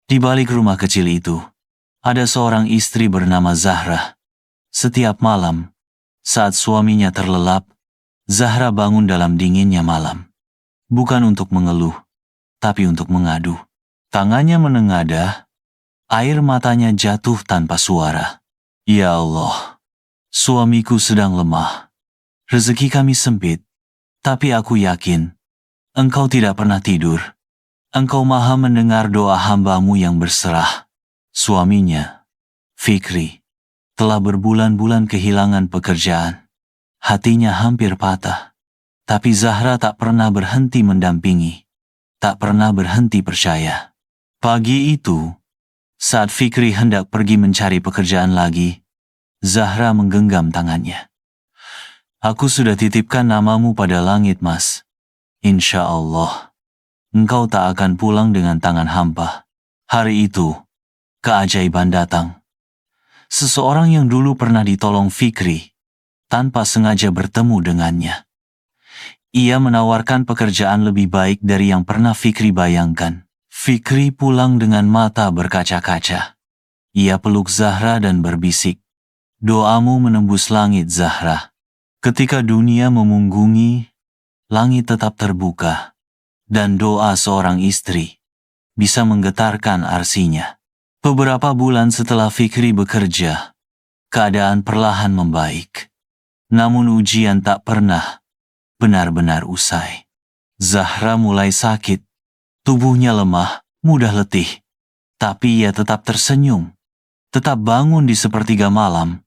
Di balik rumah kecil itu, ada seorang istri bernama Zahra. Setiap malam, saat suaminya terlelap, Zahra bangun dalam dinginnya malam. Bukan untuk mengeluh, tapi untuk mengadu. Tangannya menengadah, air matanya jatuh tanpa suara. Ya Allah, suamiku sedang lemah. Rezeki kami sempit, tapi aku yakin Engkau tidak pernah tidur. Engkau maha mendengar doa hamba-Mu yang berserah. Suaminya, Fikri, telah berbulan-bulan kehilangan pekerjaan. Hatinya hampir patah. Tapi Zahra tak pernah berhenti mendampingi. Tak pernah berhenti percaya. Pagi itu, saat Fikri hendak pergi mencari pekerjaan lagi, Zahra menggenggam tangannya. Aku sudah titipkan namamu pada langit, Mas. Insya Allah, engkau tak akan pulang dengan tangan hampa. Hari itu, keajaiban datang. Seseorang yang dulu pernah ditolong Fikri, tanpa sengaja bertemu dengannya. Ia menawarkan pekerjaan lebih baik dari yang pernah Fikri bayangkan. Fikri pulang dengan mata berkaca-kaca. Ia peluk Zahra dan berbisik, "Doamu menembus langit, Zahra." Ketika dunia memunggungi, langit tetap terbuka, dan doa seorang istri bisa menggetarkan arsinya. Beberapa bulan setelah Fikri bekerja, keadaan perlahan membaik. Namun ujian tak pernah benar-benar usai. Zahra mulai sakit, tubuhnya lemah, mudah letih. Tapi ia tetap tersenyum, tetap bangun di sepertiga malam,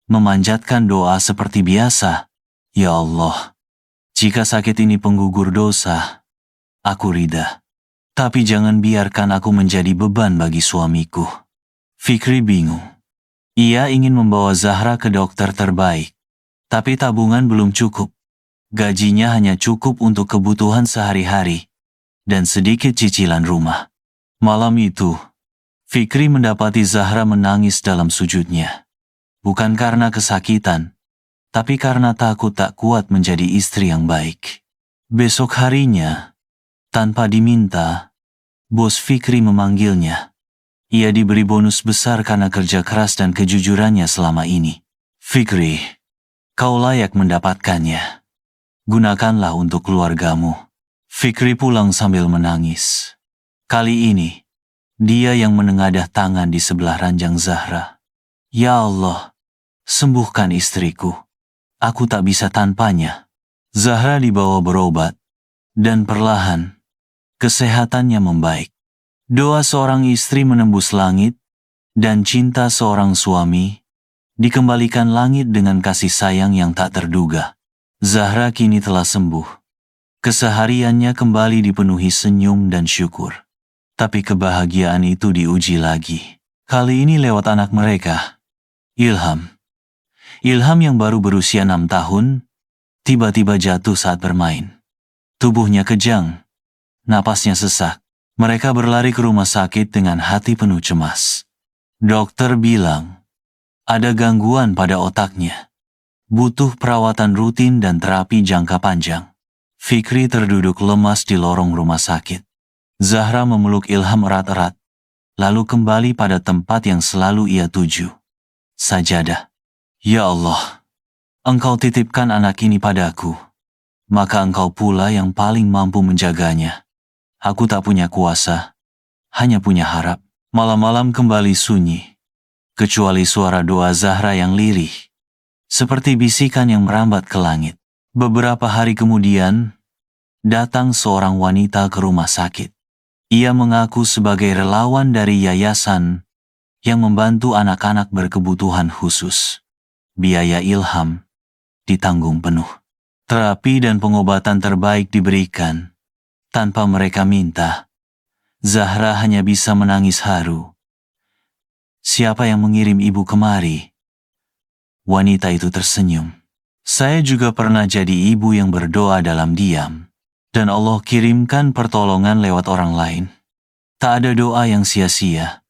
memanjatkan doa seperti biasa. Ya Allah, jika sakit ini penggugur dosa, aku rida. Tapi jangan biarkan aku menjadi beban bagi suamiku. Fikri bingung. Ia ingin membawa Zahra ke dokter terbaik, tapi tabungan belum cukup. Gajinya hanya cukup untuk kebutuhan sehari-hari dan sedikit cicilan rumah. Malam itu, Fikri mendapati Zahra menangis dalam sujudnya. Bukan karena kesakitan, tapi karena takut tak kuat menjadi istri yang baik. Besok harinya, tanpa diminta, bos Fikri memanggilnya. Ia diberi bonus besar karena kerja keras dan kejujurannya selama ini. "Fikri, kau layak mendapatkannya. Gunakanlah untuk keluargamu." Fikri pulang sambil menangis. Kali ini, dia yang menengadah tangan di sebelah ranjang Zahra. "Ya Allah, sembuhkan istriku. Aku tak bisa tanpanya." Zahra dibawa berobat, dan perlahan, kesehatannya membaik. Doa seorang istri menembus langit, dan cinta seorang suami dikembalikan langit dengan kasih sayang yang tak terduga. Zahra kini telah sembuh. Kesehariannya kembali dipenuhi senyum dan syukur. Tapi kebahagiaan itu diuji lagi. Kali ini lewat anak mereka, Ilham. Ilham yang baru berusia 6 tahun, tiba-tiba jatuh saat bermain. Tubuhnya kejang, napasnya sesak. Mereka berlari ke rumah sakit dengan hati penuh cemas. Dokter bilang, ada gangguan pada otaknya. Butuh perawatan rutin dan terapi jangka panjang. Fikri terduduk lemas di lorong rumah sakit. Zahra memeluk Ilham erat-erat, lalu kembali pada tempat yang selalu ia tuju. Sajadah. "Ya Allah, Engkau titipkan anak ini padaku, maka Engkau pula yang paling mampu menjaganya. Aku tak punya kuasa, hanya punya harap." Malam-malam kembali sunyi, kecuali suara doa Zahra yang lirih, seperti bisikan yang merambat ke langit. Beberapa hari kemudian, datang seorang wanita ke rumah sakit. Ia mengaku sebagai relawan dari yayasan yang membantu anak-anak berkebutuhan khusus. Biaya Ilham ditanggung penuh. Terapi dan pengobatan terbaik diberikan tanpa mereka minta. Zahra hanya bisa menangis haru. "Siapa yang mengirim ibu kemari?" Wanita itu tersenyum. "Saya juga pernah jadi ibu yang berdoa dalam diam, dan Allah kirimkan pertolongan lewat orang lain. Tak ada doa yang sia-sia,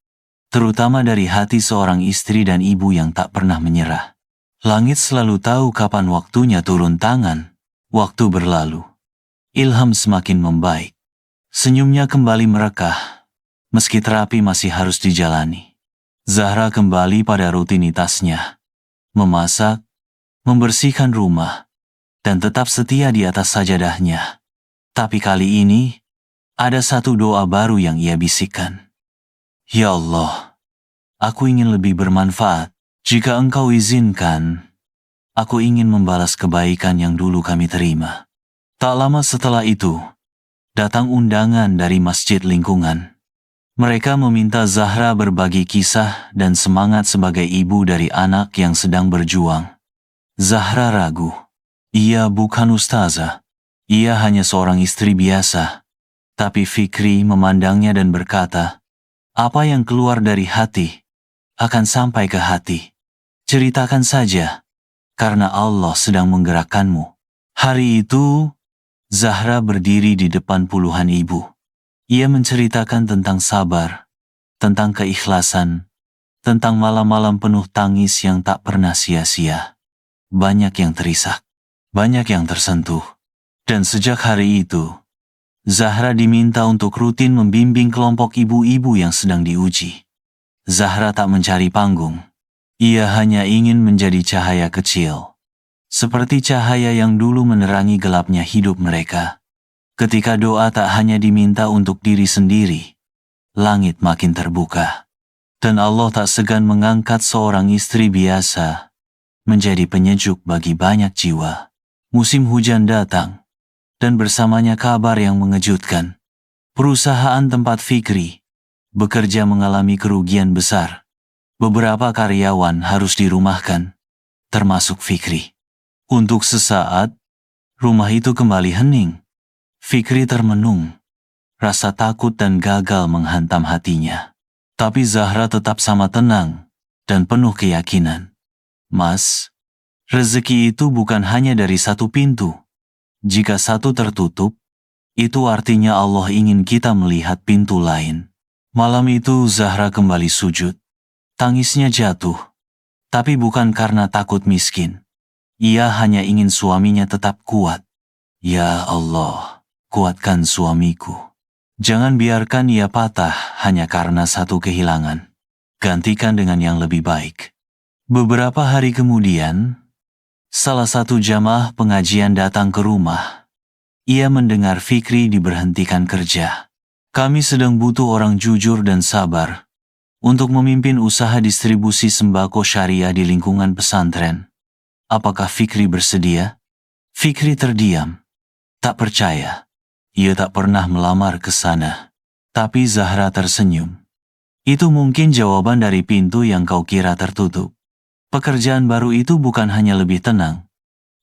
terutama dari hati seorang istri dan ibu yang tak pernah menyerah. Langit selalu tahu kapan waktunya turun tangan." Waktu berlalu. Ilham semakin membaik. Senyumnya kembali merekah. meski terapi masih harus dijalani. Zahra kembali pada rutinitasnya, memasak, membersihkan rumah, dan tetap setia di atas sajadahnya. Tapi kali ini, ada satu doa baru yang ia bisikkan. Ya Allah, aku ingin lebih bermanfaat. Jika Engkau izinkan, aku ingin membalas kebaikan yang dulu kami terima. Tak lama setelah itu, datang undangan dari masjid lingkungan. Mereka meminta Zahra berbagi kisah dan semangat sebagai ibu dari anak yang sedang berjuang. Zahra ragu. Ia bukan ustazah. Ia hanya seorang istri biasa. Tapi Fikri memandangnya dan berkata, apa yang keluar dari hati akan sampai ke hati. Ceritakan saja, karena Allah sedang menggerakkanmu. Hari itu, Zahra berdiri di depan puluhan ibu. Ia menceritakan tentang sabar, tentang keikhlasan, tentang malam-malam penuh tangis yang tak pernah sia-sia. Banyak yang terisak, banyak yang tersentuh. Dan sejak hari itu, Zahra diminta untuk rutin membimbing kelompok ibu-ibu yang sedang diuji. Zahra tak mencari panggung. Ia hanya ingin menjadi cahaya kecil. Seperti cahaya yang dulu menerangi gelapnya hidup mereka. Ketika doa tak hanya diminta untuk diri sendiri, langit makin terbuka. Dan Allah tak segan mengangkat seorang istri biasa menjadi penyejuk bagi banyak jiwa. Musim hujan datang. Dan bersamanya kabar yang mengejutkan. Perusahaan tempat Fikri bekerja mengalami kerugian besar. Beberapa karyawan harus dirumahkan, termasuk Fikri. Untuk sesaat, rumah itu kembali hening. Fikri termenung. Rasa takut dan gagal menghantam hatinya. Tapi Zahra tetap sama tenang dan penuh keyakinan. Mas, rezeki itu bukan hanya dari satu pintu. Jika satu tertutup, itu artinya Allah ingin kita melihat pintu lain. Malam itu Zahra kembali sujud. Tangisnya jatuh, tapi bukan karena takut miskin. Ia hanya ingin suaminya tetap kuat. Ya Allah, kuatkan suamiku. Jangan biarkan ia patah hanya karena satu kehilangan. Gantikan dengan yang lebih baik. Beberapa hari kemudian, salah satu jamaah pengajian datang ke rumah. Ia mendengar Fikri diberhentikan kerja. Kami sedang butuh orang jujur dan sabar untuk memimpin usaha distribusi sembako syariah di lingkungan pesantren. Apakah Fikri bersedia? Fikri terdiam. Tak percaya. Ia tak pernah melamar ke sana. Tapi Zahra tersenyum. Itu mungkin jawaban dari pintu yang kau kira tertutup. Pekerjaan baru itu bukan hanya lebih tenang,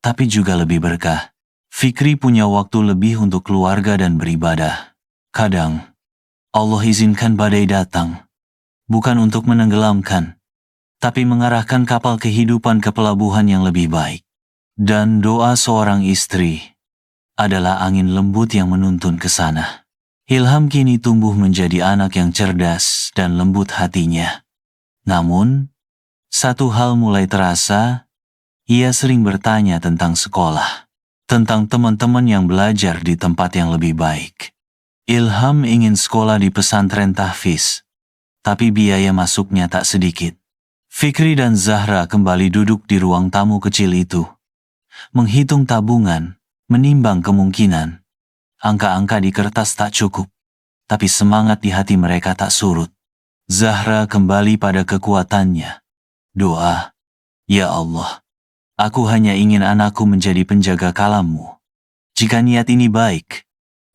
tapi juga lebih berkah. Fikri punya waktu lebih untuk keluarga dan beribadah. Kadang, Allah izinkan badai datang, bukan untuk menenggelamkan, tapi mengarahkan kapal kehidupan ke pelabuhan yang lebih baik. Dan doa seorang istri adalah angin lembut yang menuntun ke sana. Ilham kini tumbuh menjadi anak yang cerdas dan lembut hatinya. Namun, satu hal mulai terasa, ia sering bertanya tentang sekolah, tentang teman-teman yang belajar di tempat yang lebih baik. Ilham ingin sekolah di pesantren tahfiz, tapi biaya masuknya tak sedikit. Fikri dan Zahra kembali duduk di ruang tamu kecil itu, menghitung tabungan, menimbang kemungkinan. Angka-angka di kertas tak cukup, tapi semangat di hati mereka tak surut. Zahra kembali pada kekuatannya. Doa, ya Allah, aku hanya ingin anakku menjadi penjaga kalammu. Jika niat ini baik,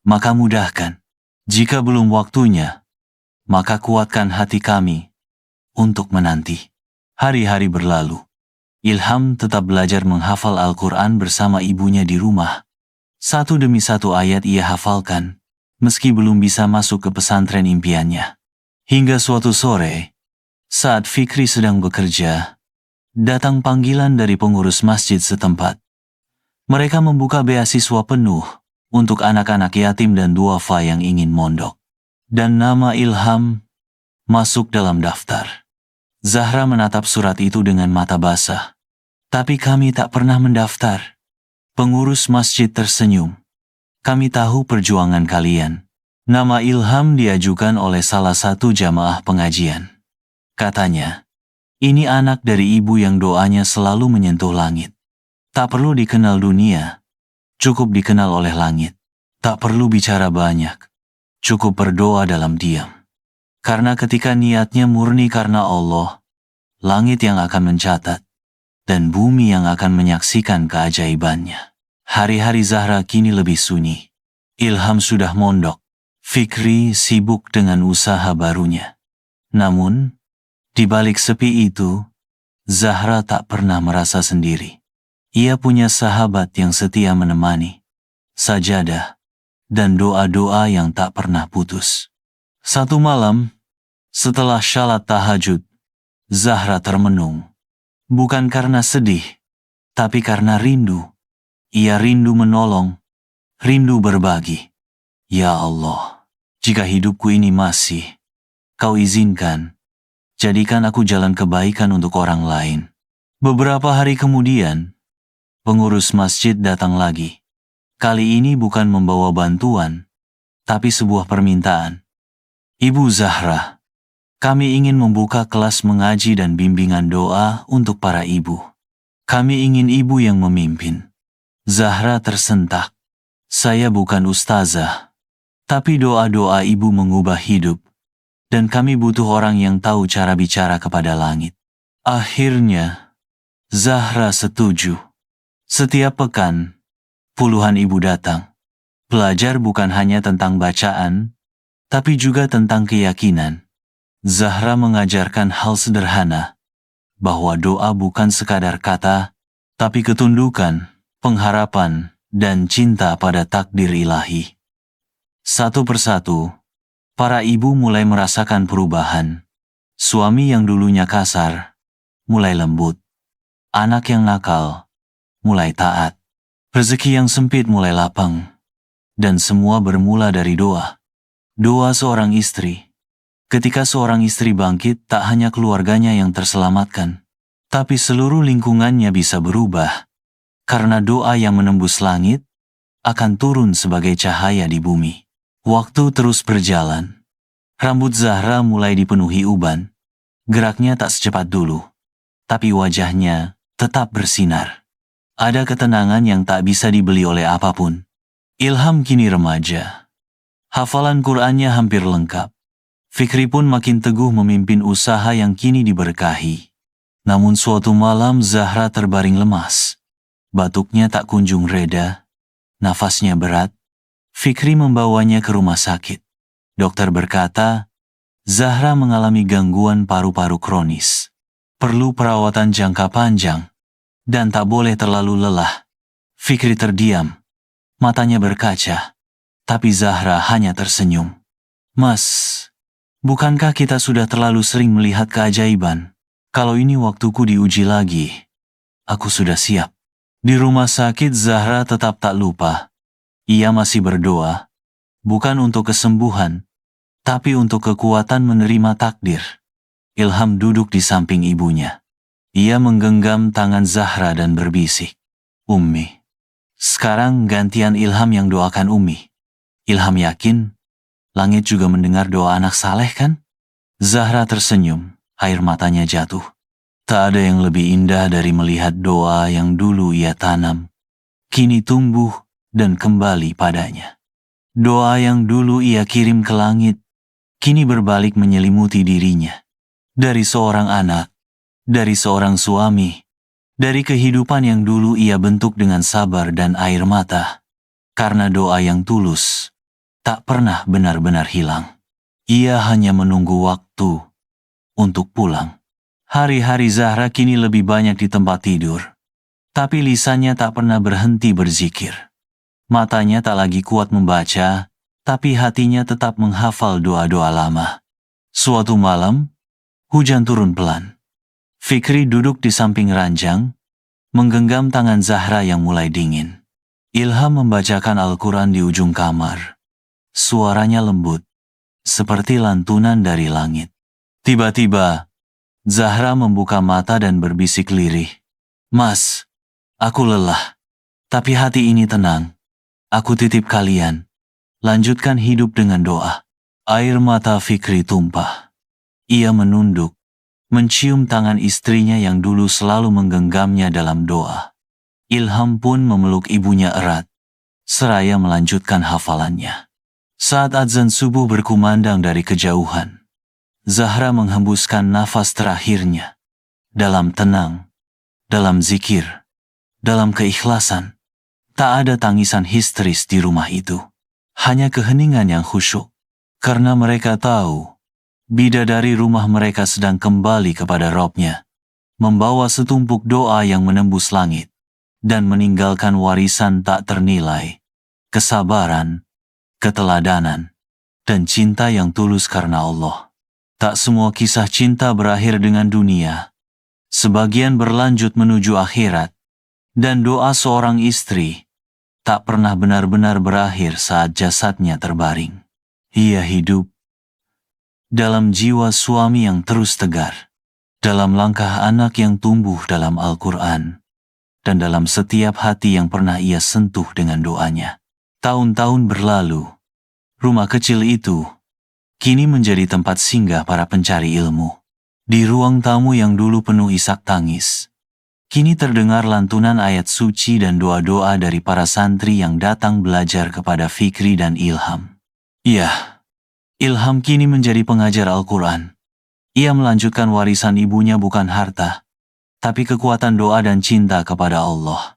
maka mudahkan. Jika belum waktunya, maka kuatkan hati kami untuk menanti. Hari-hari berlalu. Ilham tetap belajar menghafal Al-Quran bersama ibunya di rumah. Satu demi satu ayat ia hafalkan, meski belum bisa masuk ke pesantren impiannya. Hingga suatu sore, saat Fikri sedang bekerja, datang panggilan dari pengurus masjid setempat. Mereka membuka beasiswa penuh untuk anak-anak yatim dan duafa yang ingin mondok. Dan nama Ilham masuk dalam daftar. Zahra menatap surat itu dengan mata basah. Tapi kami tak pernah mendaftar. Pengurus masjid tersenyum. Kami tahu perjuangan kalian. Nama Ilham diajukan oleh salah satu jamaah pengajian. Katanya, ini anak dari ibu yang doanya selalu menyentuh langit. Tak perlu dikenal dunia, cukup dikenal oleh langit. Tak perlu bicara banyak, cukup berdoa dalam diam. Karena ketika niatnya murni karena Allah, langit yang akan mencatat, dan bumi yang akan menyaksikan keajaibannya. Hari-hari Zahra kini lebih sunyi. Ilham sudah mondok. Fikri sibuk dengan usaha barunya. Namun, di balik sepi itu, Zahra tak pernah merasa sendiri. Ia punya sahabat yang setia menemani, sajadah, dan doa-doa yang tak pernah putus. Satu malam, setelah syalat tahajud, Zahra termenung. Bukan karena sedih, tapi karena rindu. Ia rindu menolong, rindu berbagi. Ya Allah, jika hidupku ini masih, Kau izinkan, jadikan aku jalan kebaikan untuk orang lain. Beberapa hari kemudian, pengurus masjid datang lagi. Kali ini bukan membawa bantuan, tapi sebuah permintaan. Ibu Zahra, kami ingin membuka kelas mengaji dan bimbingan doa untuk para ibu. Kami ingin ibu yang memimpin. Zahra tersentak. Saya bukan ustazah. Tapi doa-doa ibu mengubah hidup, dan kami butuh orang yang tahu cara bicara kepada langit. Akhirnya, Zahra setuju. Setiap pekan, puluhan ibu datang. Belajar bukan hanya tentang bacaan, tapi juga tentang keyakinan. Zahra mengajarkan hal sederhana, bahwa doa bukan sekadar kata, tapi ketundukan, pengharapan, dan cinta pada takdir ilahi. Satu persatu, para ibu mulai merasakan perubahan. Suami yang dulunya kasar, mulai lembut. Anak yang nakal, mulai taat. Rezeki yang sempit mulai lapang. Dan semua bermula dari doa. Doa seorang istri. Ketika seorang istri bangkit, tak hanya keluarganya yang terselamatkan, tapi seluruh lingkungannya bisa berubah. Karena doa yang menembus langit akan turun sebagai cahaya di bumi. Waktu terus berjalan. Rambut Zahra mulai dipenuhi uban. Geraknya tak secepat dulu, tapi wajahnya tetap bersinar. Ada ketenangan yang tak bisa dibeli oleh apapun. Ilham kini remaja. Hafalan Qur'annya hampir lengkap. Fikri pun makin teguh memimpin usaha yang kini diberkahi. Namun suatu malam Zahra terbaring lemas. Batuknya tak kunjung reda. Nafasnya berat. Fikri membawanya ke rumah sakit. Dokter berkata, Zahra mengalami gangguan paru-paru kronis. Perlu perawatan jangka panjang. Dan tak boleh terlalu lelah. Fikri terdiam. Matanya berkaca. Tapi Zahra hanya tersenyum. Mas, bukankah kita sudah terlalu sering melihat keajaiban? Kalau ini waktuku diuji lagi, aku sudah siap. Di rumah sakit Zahra tetap tak lupa. Ia masih berdoa, bukan untuk kesembuhan, tapi untuk kekuatan menerima takdir. Ilham duduk di samping ibunya. Ia menggenggam tangan Zahra dan berbisik, Ummi, sekarang gantian Ilham yang doakan Ummi. Ilham yakin, langit juga mendengar doa anak saleh kan? Zahra tersenyum, air matanya jatuh. Tak ada yang lebih indah dari melihat doa yang dulu ia tanam, kini tumbuh dan kembali padanya. Doa yang dulu ia kirim ke langit, kini berbalik menyelimuti dirinya. Dari seorang anak, dari seorang suami, dari kehidupan yang dulu ia bentuk dengan sabar dan air mata. Karena doa yang tulus tak pernah benar-benar hilang. Ia hanya menunggu waktu untuk pulang. Hari-hari Zahra kini lebih banyak di tempat tidur. Tapi lisannya tak pernah berhenti berzikir. Matanya tak lagi kuat membaca, tapi hatinya tetap menghafal doa-doa lama. Suatu malam, hujan turun pelan. Fikri duduk di samping ranjang, menggenggam tangan Zahra yang mulai dingin. Ilham membacakan Al-Quran di ujung kamar. Suaranya lembut, seperti lantunan dari langit. Tiba-tiba, Zahra membuka mata dan berbisik lirih. Mas, aku lelah, tapi hati ini tenang. Aku titip kalian. lanjutkan hidup dengan doa. Air mata Fikri tumpah. Ia menunduk, mencium tangan istrinya yang dulu selalu menggenggamnya dalam doa. Ilham pun memeluk ibunya erat, seraya melanjutkan hafalannya. Saat azan subuh berkumandang dari kejauhan, Zahra menghembuskan nafas terakhirnya. Dalam tenang, dalam zikir, dalam keikhlasan. Tak ada tangisan histeris di rumah itu. Hanya keheningan yang khusyuk. Karena mereka tahu, bidadari rumah mereka sedang kembali kepada Robnya, membawa setumpuk doa yang menembus langit, dan meninggalkan warisan tak ternilai, kesabaran, keteladanan, dan cinta yang tulus karena Allah. Tak semua kisah cinta berakhir dengan dunia. Sebagian berlanjut menuju akhirat, dan doa seorang istri tak pernah benar-benar berakhir saat jasadnya terbaring. Ia hidup dalam jiwa suami yang terus tegar, dalam langkah anak yang tumbuh dalam Al-Quran, dan dalam setiap hati yang pernah ia sentuh dengan doanya. Tahun-tahun berlalu, rumah kecil itu kini menjadi tempat singgah para pencari ilmu. Di ruang tamu yang dulu penuh isak tangis, kini terdengar lantunan ayat suci dan doa-doa dari para santri yang datang belajar kepada Fikri dan Ilham. Ya, Ilham kini menjadi pengajar Al-Quran. Ia melanjutkan warisan ibunya bukan harta, tapi kekuatan doa dan cinta kepada Allah.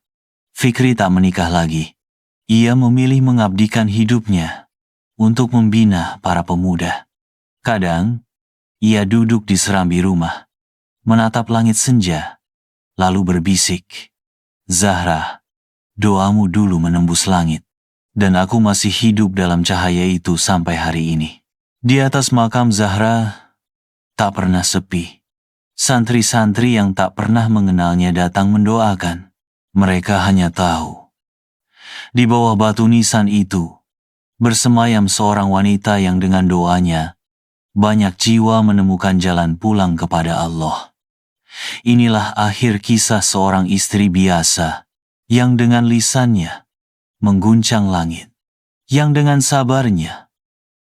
Fikri tak menikah lagi. Ia memilih mengabdikan hidupnya untuk membina para pemuda. Kadang, ia duduk di serambi rumah, menatap langit senja, lalu berbisik, "Zahra, doamu dulu menembus langit, dan aku masih hidup dalam cahaya itu sampai hari ini." Di atas makam Zahra, tak pernah sepi. Santri-santri yang tak pernah mengenalnya datang mendoakan. Mereka hanya tahu, di bawah batu nisan itu, bersemayam seorang wanita yang dengan doanya, banyak jiwa menemukan jalan pulang kepada Allah. Inilah akhir kisah seorang istri biasa, yang dengan lisannya mengguncang langit, yang dengan sabarnya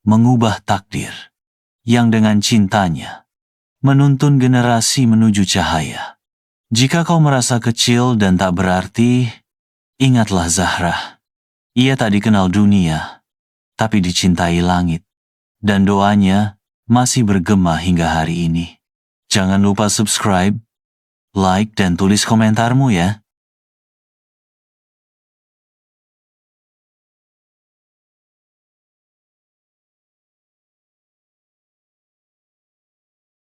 mengubah takdir, yang dengan cintanya menuntun generasi menuju cahaya. Jika kau merasa kecil dan tak berarti, ingatlah Zahra. Ia tak dikenal dunia, tapi dicintai langit, dan doanya masih bergema hingga hari ini. Jangan lupa subscribe, like, dan tulis komentarmu ya.